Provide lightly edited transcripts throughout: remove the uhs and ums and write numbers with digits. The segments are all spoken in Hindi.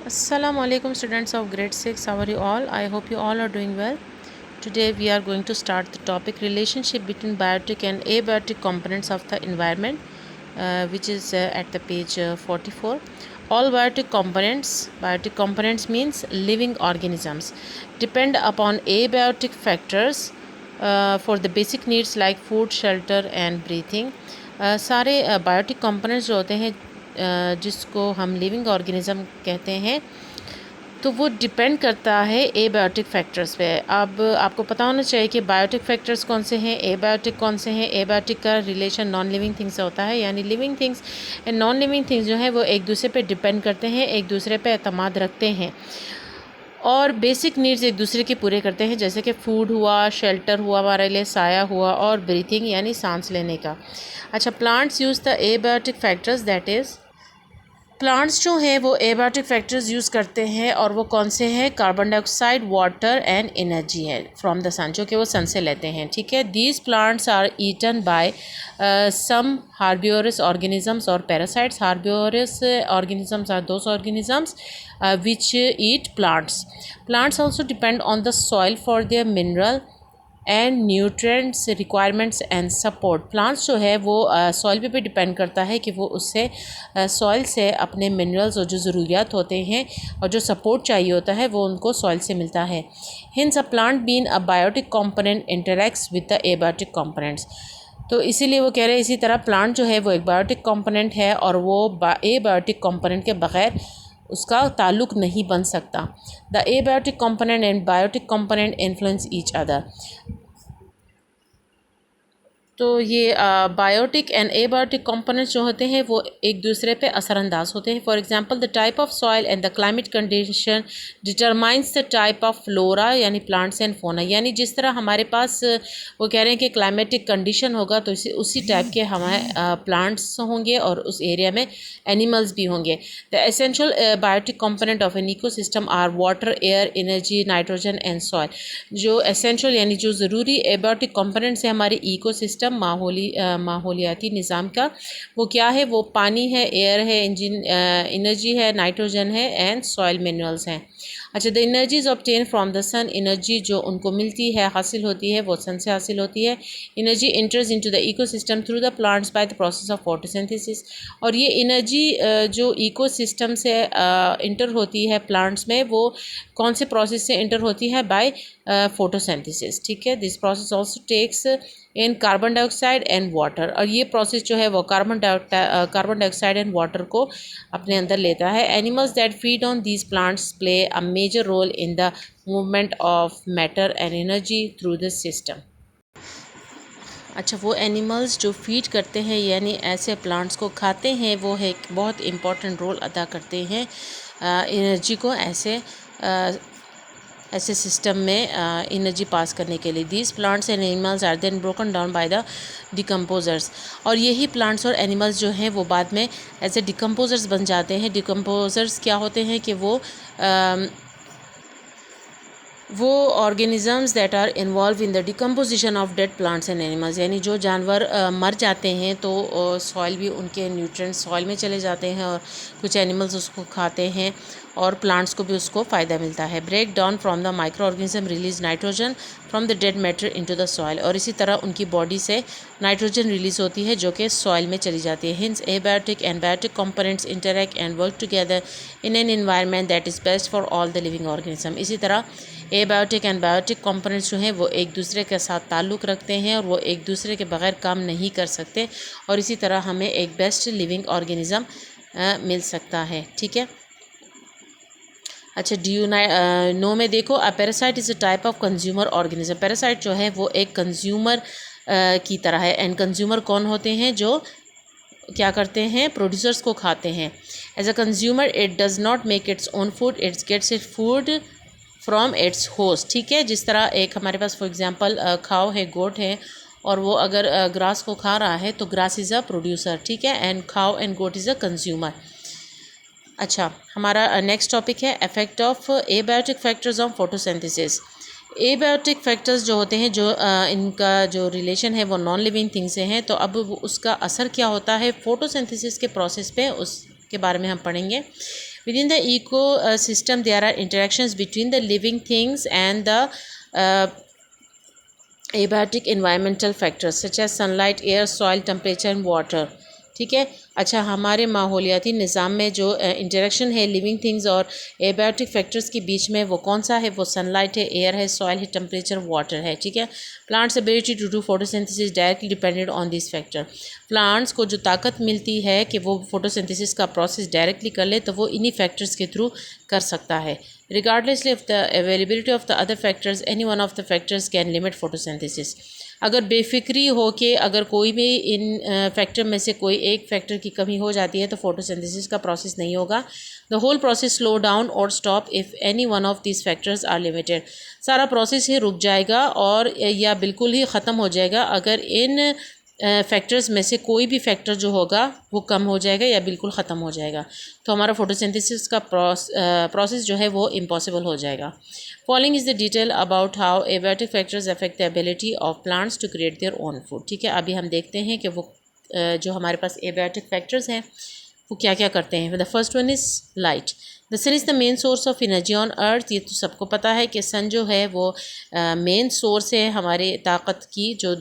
Assalamu alaikum students of grade 6. How are you all? I hope you all are doing well. Today we are going to start the topic relationship between biotic and abiotic components of the environment, which is at the page 44. All biotic components means living organisms, depend upon abiotic factors for the basic needs like food, shelter and breathing. सारे बायोटिक कंपोनेंट्स जो होते हैं जिसको हम लिविंग ऑर्गेनिज्म कहते हैं, तो वो डिपेंड करता है एबायोटिक फैक्टर्स पे। अब आपको पता होना चाहिए कि बायोटिक फैक्टर्स कौन से हैं, एबायोटिक कौन से हैं। एबायोटिक का रिलेशन नॉन लिविंग थिंग्स से होता है, यानी living things and non living things जो है वो एक दूसरे पे डिपेंड करते हैं, एक दूसरे पे एतमाद रखते हैं और बेसिक नीड्स एक दूसरे के पूरे करते हैं, जैसे कि फूड हुआ, शेल्टर हुआ, हमारे लिए साया हुआ, और ब्रीथिंग यानी सांस लेने का। अच्छा, plants use the abiotic factors, that is plants जो हैं वो एबायोटिक फैक्टर्स यूज़ करते हैं, और वो कौन से हैं? Carbon dioxide, water and energy है फ्रॉम द सन, जो कि वो सन से लेते हैं। ठीक है, these plants are eaten by some herbivorous organisms और parasites. Herbivorous organisms are those organisms which eat plants. Plants also depend on the soil for their mineral and nutrients requirements and support. Plants जो है वो सॉइल पे भी डिपेंड करता है कि वो उससे सॉइल से अपने मिनरल्स और जो ज़रूरियात होते हैं और जो सपोर्ट चाहिए होता है वो उनको सॉइल से मिलता है। Hence a plant being a biotic component interacts with the abiotic components. तो इसीलिए वो कह रहे हैं इसी तरह प्लांट जो है वो एक बायोटिक कंपोनेंट है और वो एबायोटिक कंपोनेंट के बग़ैर उसका ताल्लुक़ नहीं बन सकता। The abiotic component and biotic component influence each other. तो ये बायोटिक एंड एबायोटिक कंपोनेंट्स जो होते हैं वो एक दूसरे पे असरअंदाज होते हैं। For example, the type of soil and the climate condition determines the type of flora यानी प्लांट्स एंड फोना। यानी जिस तरह हमारे पास वो कह रहे हैं कि क्लाइमेटिक कंडीशन होगा तो उसी टाइप के हमारे प्लांट्स होंगे और उस एरिया में एनिमल्स भी होंगे। The essential biotic component of an ecosystem are water, air, energy, nitrogen and soil. जो एसेंशियल यानी जो ज़रूरी एबायोटिक कंपोनेंट्स है हमारे इकोसिस्टम माहौलियाती निज़ाम का, वो क्या है? वो पानी है, एयर है, एनर्जी है, नाइट्रोजन है एंड सॉइल मिनरल्स हैं। अच्छा, the energy is obtain from the sun. Energy जो उनको मिलती है, हासिल होती है, वो सन से हासिल होती है। Energy इंटर्स into the ecosystem through the plants by the process of photosynthesis. और ये एनर्जी जो इकोसिस्टम से इंटर होती है प्लांट्स में, वो कौन से प्रोसेस से इंटर होती है? By photosynthesis. ठीक है, this process also takes in carbon dioxide and water. और ये प्रोसेस जो है वो कार्बन डाइऑक्साइड एंड वाटर को अपने अंदर लेता है। Animals that feed on these plants play a major role in the movement of matter and energy through the system. अच्छा, वो एनिमल्स जो फीड करते हैं यानी ऐसे प्लांट्स को खाते हैं, वो एक बहुत इम्पॉर्टेंट रोल अदा करते हैं एनर्जी को ऐसे सिस्टम में एनर्जी पास करने के लिए। These plants and animals are then broken down by the decomposers. और यही प्लांट्स और एनिमल्स जो हैं वो बाद में ऐसे डिकम्पोजर्स बन जाते हैं। डिकम्पोजर्स क्या होते हैं कि वो organisms that are involve in the decomposition of dead plants and animals. यानी जो जानवर मर जाते हैं तो सॉइल भी उनके न्यूट्रिएंट्स सॉइल में चले जाते हैं और कुछ एनिमल्स उसको खाते हैं और प्लांट्स को भी उसको फ़ायदा मिलता है। Break down from the micro organism release nitrogen from the dead matter into the soil. और इसी तरह उनकी बॉडी से नाइट्रोजन रिलीज होती है जो कि सॉइल में चली जाती है। Hence abiotic and biotic components interact and work together in an environment that is best for all the living organism. इसी तरह एबायोटिक एंड बायोटिक कंपोनेंट्स जो हैं वो एक दूसरे के साथ ताल्लुक़ रखते हैं और वो एक दूसरे के बगैर काम नहीं कर सकते, और इसी तरह हमें एक बेस्ट लिविंग ऑर्गेनिज्म मिल सकता है। ठीक है। अच्छा, डू यू नो में देखो, a parasite is a type of consumer organism. Parasite जो है वो एक कंज्यूमर की तरह है। एंड कंज्यूमर कौन होते हैं? जो क्या करते हैं? प्रोड्यूसर्स को खाते हैं। As a consumer it does not make its own food, its gets it food from its host. ठीक है, जिस तरह एक हमारे पास फॉर एग्जांपल खाओ है, गोट है, और वो अगर ग्रास को खा रहा है तो ग्रास इज़ अ प्रोड्यूसर। ठीक है, and cow and goat is a consumer. अच्छा, हमारा नेक्स्ट टॉपिक है effect of abiotic factors on photosynthesis. Abiotic factors जो होते हैं, जो इनका जो रिलेशन है वो नॉन लिविंग थिंग से हैं, तो अब उसका असर क्या होता है फोटोसिंथेसिस के प्रोसेस पे, उसके बारे में हम पढ़ेंगे। Within the ecosystem, there are interactions between the living things and the abiotic environmental factors such as sunlight, air, soil, temperature and water. ठीक है। अच्छा, हमारे माहौलियाती निज़ाम में जो इंटरेक्शन है लिविंग थिंग्स और एबायोटिक फैक्टर्स के बीच में वो कौन सा है? वो सनलाइट है, एयर है, सॉइल है, टेम्परेचर, वाटर है। ठीक है। Plants ability to do photosynthesis directly depended on this factor. Plants को जो ताकत मिलती है कि वो फोटोसिंथेसिस का प्रोसेस डायरेक्टली कर ले तो वो इन्हीं फैक्टर्स के थ्रू कर सकता है। Regardlessly of the availability of the other factors, any one of the factors can limit photosynthesis. अगर बेफिक्री हो के अगर कोई भी इन फैक्टर में से कोई एक फैक्टर की कमी हो जाती है तो फोटोसिंथेसिस का प्रोसेस नहीं होगा। The whole process slow down और stop if any one of this factors are limited. सारा प्रोसेस ही रुक जाएगा और या बिल्कुल ही ख़त्म हो जाएगा अगर इन फैक्टर्स में से कोई भी फैक्टर जो होगा वो कम हो जाएगा या बिल्कुल ख़त्म हो जाएगा तो हमारा फोटोसिंथेसिस का प्रोसेस जो है वो इम्पॉसिबल हो जाएगा। Following is the detail about how abiotic factors affect the ability of plants to create their own food. ठीक है, अभी हम देखते हैं कि वो जो हमारे पास एबायोटिक फैक्टर्स हैं वो क्या क्या करते हैं। The first one is light. The sun is the main source of energy on earth. ये तो सबको पता है कि सन जो है वो मेन सोर्स है हमारे ताकत की जो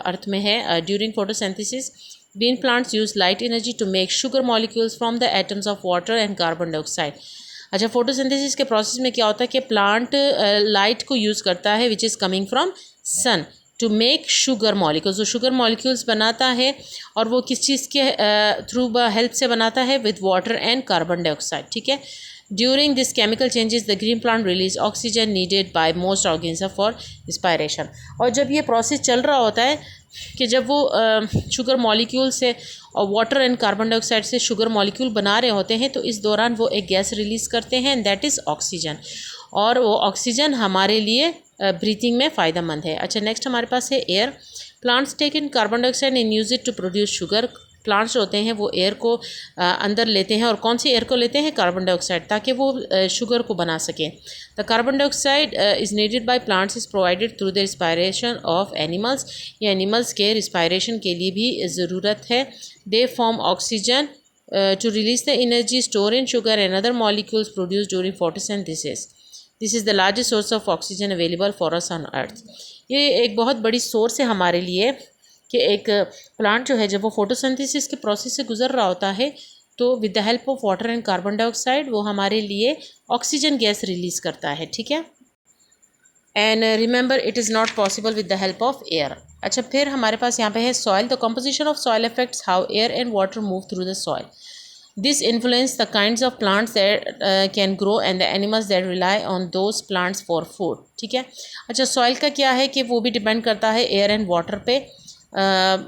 अर्थ में है। During photosynthesis green plants use light energy to make sugar molecules from the atoms of water and carbon dioxide. अच्छा, फोटोसिंथेसिस के प्रोसेस में क्या होता है कि प्लांट लाइट को यूज़ करता है which is coming from sun to make sugar molecules. वो शुगर मॉलिक्यूल्स बनाता है और वो किस चीज़ के थ्रू हेल्प से बनाता है? With water and carbon dioxide. ठीक है। During this chemical changes the green plant release oxygen needed bye most organism for respiration. और जब ये प्रोसेस चल रहा होता है कि जब वो शुगर मॉलिक्यूल से और वाटर एंड कार्बन डाइऑक्साइड से शुगर मॉलिक्यूल बना रहे होते हैं तो इस दौरान वो एक गैस रिलीज़ करते हैं एंड दैट इज़ ऑक्सीजन। और वो ऑक्सीजन हमारे लिए ब्रीथिंग में फ़ायदा मंद है। अच्छा, नेक्स्ट हमारे पास है air. Plants take in carbon dioxide and use it to produce sugar. Plants होते हैं वो एयर को अंदर लेते हैं और कौन सी एयर को लेते हैं? कार्बन डाइऑक्साइड, ताकि वो शुगर को बना सकें। The carbon dioxide is needed by plants is provided through the respiration of animals. ये एनिमल्स के रिस्पायरेशन के लिए भी ज़रूरत है। They form oxygen to release the energy store in sugar and other molecules produce during photosynthesis. This is the largest source of oxygen available for us on earth. ये एक बहुत बड़ी सोर्स है हमारे लिए कि एक प्लांट जो है जब वो फोटोसिंथेसिस के प्रोसेस से गुजर रहा होता है तो with the help of water and carbon dioxide वो हमारे लिए ऑक्सीजन गैस रिलीज़ करता है। ठीक है। And remember it is not possible with the help of air. अच्छा, फिर हमारे पास यहाँ पे है soil. The composition of soil affects how air and water move through the soil. This influence the kinds of plants that can grow and the animals that rely on those plants for food. ठीक है। अच्छा, सॉइल का क्या है कि वो भी डिपेंड करता है एयर एंड वाटर पे।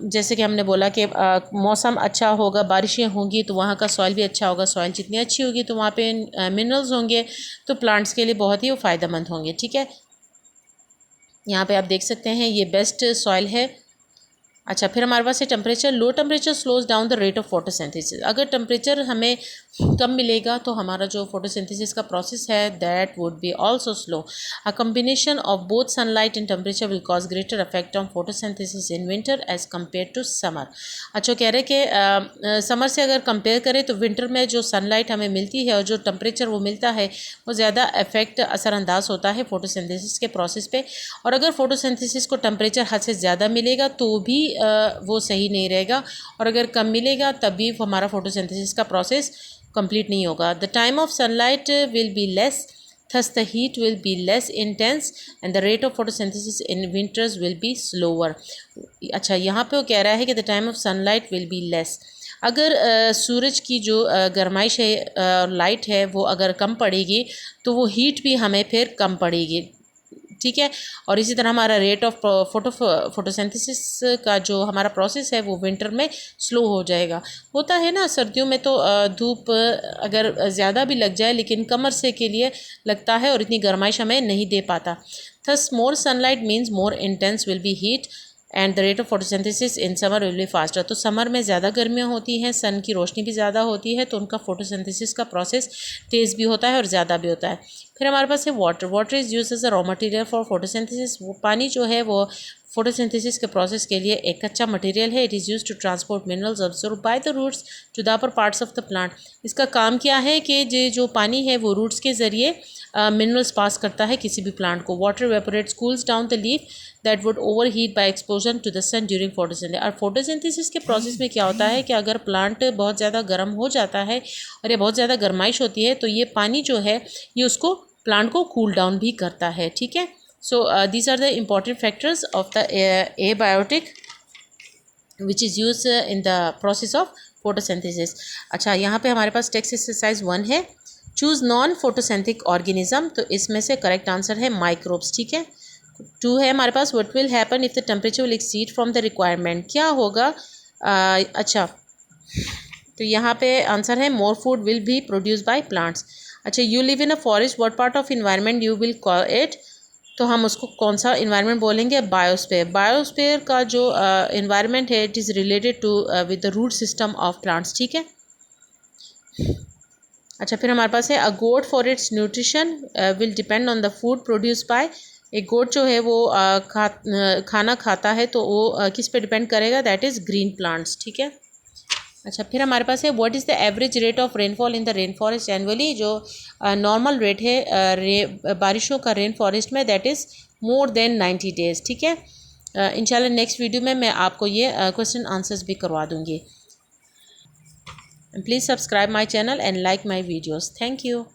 जैसे कि हमने बोला कि मौसम अच्छा होगा, बारिशें होंगी तो वहाँ का सॉइल भी अच्छा होगा। सॉइल जितनी अच्छी होगी तो वहाँ पे मिनरल्स होंगे तो प्लांट्स के लिए बहुत ही फ़ायदेमंद होंगे। ठीक है, यहाँ पे आप देख सकते हैं ये बेस्ट सॉइल है। अच्छा, फिर हमारे पास है temperature. Low temperature slows down the rate of photosynthesis. अगर टेम्परेचर हमें कम मिलेगा तो हमारा जो फोटोसिंथेसिस का प्रोसेस है that would be also slow. A combination of both sunlight and temperature will cause greater effect on photosynthesis in winter as compare to summer. अच्छा, कह रहे कि समर से अगर कंपेयर करें तो विंटर में जो सनलाइट हमें मिलती है और जो टेम्परेचर वो मिलता है वो ज़्यादा इफेक्ट असरअंदाज होता है फोटोसिंथेसिस के प्रोसेस पे। और अगर फोटोसिंथेसिस को टेम्परेचर हद से ज़्यादा मिलेगा तो भी वो सही नहीं रहेगा और अगर कम मिलेगा तभी हमारा फोटोसिंथेसिस का प्रोसेस कंप्लीट नहीं होगा। The time of sunlight will be less, thus the heat will be less intense and the rate of photosynthesis in winters will be slower. अच्छा, यहाँ पे वो कह रहा है कि the time of sunlight will be less। अगर सूरज की जो गर्माइश है लाइट है वो अगर कम पड़ेगी तो वो हीट भी हमें फिर कम पड़ेगी। ठीक है। और इसी तरह हमारा रेट ऑफ फोटोसिंथेसिस का जो हमारा प्रोसेस है वो विंटर में स्लो हो जाएगा। होता है ना, सर्दियों में तो धूप अगर ज़्यादा भी लग जाए लेकिन कमर से के लिए लगता है और इतनी गर्माइश हमें नहीं दे पाता। Thus more sunlight means more intense will be heat and the rate of photosynthesis in summer will be faster. तो समर में ज़्यादा गर्मियाँ होती हैं, सन की रोशनी भी ज़्यादा होती है तो उनका फोटोसिंथेसिस का प्रोसेस तेज़ भी होता है और ज़्यादा भी होता है। फिर हमारे पास है water. Water is use as a raw material for photosynthesis. वो पानी जो है वो फोटोसिंथेसिस के प्रोसेस के लिए एक कच्चा मटेरियल है। It is use to transport minerals absorb by the roots to the upper parts of the plant. इसका काम क्या है कि जो पानी है वो रूट्स के ज़रिए मिनरल्स पास करता है किसी भी प्लांट को। Water evaporates cools down the leaf that would over heat by exposure to the sun during photosynthesis. और फोटोसिंथेसिस के प्रोसेस में क्या होता है कि अगर प्लांट बहुत ज़्यादा गर्म हो जाता है और ये बहुत ज़्यादा गर्माइश होती है तो ये पानी जो है ये उसको प्लांट को कूल डाउन भी करता है। ठीक है, so these are the important factors of the abiotic which is use in the process of photosynthesis. अच्छा, यहाँ पे हमारे पास टेक्स्ट एक्सरसाइज 1 है। चूज़ नॉन फोटोसिंथिक ऑर्गेनिज्म, तो इसमें से करेक्ट आंसर है माइक्रोब्स। ठीक है, 2 है हमारे पास, what will happen if the temperature will exceed from the requirement, क्या होगा। अच्छा, तो यहाँ पे आंसर है more food will be produce by plants. अच्छा, you live in a forest, what part of environment you will call it, तो हम उसको कौन सा इन्वायरमेंट बोलेंगे, बायोस्फीयर। बायोस्फीयर का जो इन्वायरमेंट है it is related to with the root system of plants. ठीक है। अच्छा, फिर हमारे पास है a goat for its nutrition will depend on the food produce by. एक गोट जो है वो खाना खाता है तो वो किस पे डिपेंड करेगा, दैट इज़ ग्रीन प्लांट्स। ठीक है। अच्छा, फिर हमारे पास है what is the average rate of rainfall in the rain forest annually, जो नॉर्मल रेट है बारिशों का रेन फॉरेस्ट में, that is more than 90 days. ठीक है। इंशाल्लाह नेक्स्ट वीडियो में मैं आपको ये क्वेश्चन आंसर्स भी करवा दूँगी। Please subscribe my channel and like my videos. Thank you.